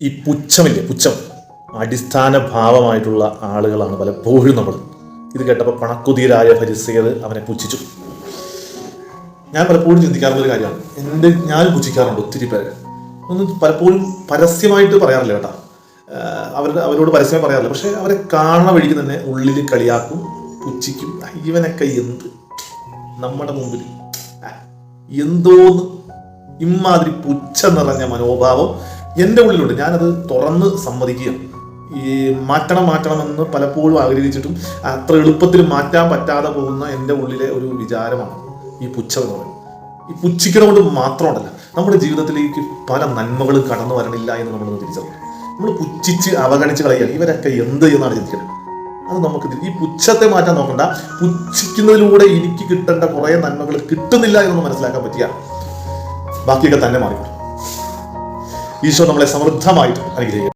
ഈ പുച്ഛമില്ലേ, പുച്ഛം അടിസ്ഥാന ഭാവമായിട്ടുള്ള ആളുകളാണ് പലപ്പോഴും നമ്മൾ. ഇത് കേട്ടപ്പോൾ പണക്കുതിരായ ഫരിസേയർ അവനെ പുച്ഛിച്ചു. ഞാൻ പലപ്പോഴും ചിന്തിക്കാറുള്ളൊരു കാര്യമാണ്, ഞാൻ പുച്ഛിക്കാറുണ്ട് ഒത്തിരി പേര്. ഒന്നും പലപ്പോഴും പരസ്യമായിട്ട് പറയാറില്ല കേട്ടോ, അവരോട് പരസ്യമായി പറയാറില്ല. പക്ഷെ അവരെ കാണുന്ന വഴിക്ക് തന്നെ ഉള്ളിൽ കളിയാക്കും, പുച്ഛിക്കും. ഇവനൊക്കെ എന്ത് നമ്മുടെ മുമ്പിൽ എന്തോന്ന്, ഇമാതിരി പുച്ഛം നിറഞ്ഞ മനോഭാവം എൻ്റെ ഉള്ളിലുണ്ട്. ഞാനത് തുറന്ന് സമ്മതിക്കുക. ഈ മാറ്റണമെന്ന് പലപ്പോഴും ആഗ്രഹിച്ചിട്ടും അത്ര എളുപ്പത്തിൽ മാറ്റാൻ പറ്റാതെ പോകുന്ന എൻ്റെ ഉള്ളിലെ ഒരു വിചാരമാണ് ഈ പുച്ഛം എന്ന് പറയുന്നത്. ഈ പുച്ഛിക്കണ കൊണ്ട് മാത്രമല്ല, നമ്മുടെ ജീവിതത്തിലേക്ക് പല നന്മകളും കടന്നു വരണില്ല എന്ന് നമ്മളൊന്ന് തിരിച്ചറിയാം. നമ്മൾ പുച്ഛിച്ച് അവഗണിച്ച് കളയാൻ ഇവരൊക്കെ എന്ത് എന്നാണ് ചിന്തിക്കുന്നത്. അത് നമുക്ക് ഈ പുച്ഛത്തെ മാറ്റാൻ നോക്കണ്ട, പുച്ഛിക്കുന്നതിലൂടെ എനിക്ക് കിട്ടേണ്ട കുറേ നന്മകൾ കിട്ടുന്നില്ല എന്നൊന്ന് മനസ്സിലാക്കാൻ പറ്റിയ ബാക്കിയൊക്കെ തന്നെ മാറിക്കോളും. ഈശോ നമ്മളെ സമൃദ്ധമായിട്ട് അനുഗ്രഹിക്കും.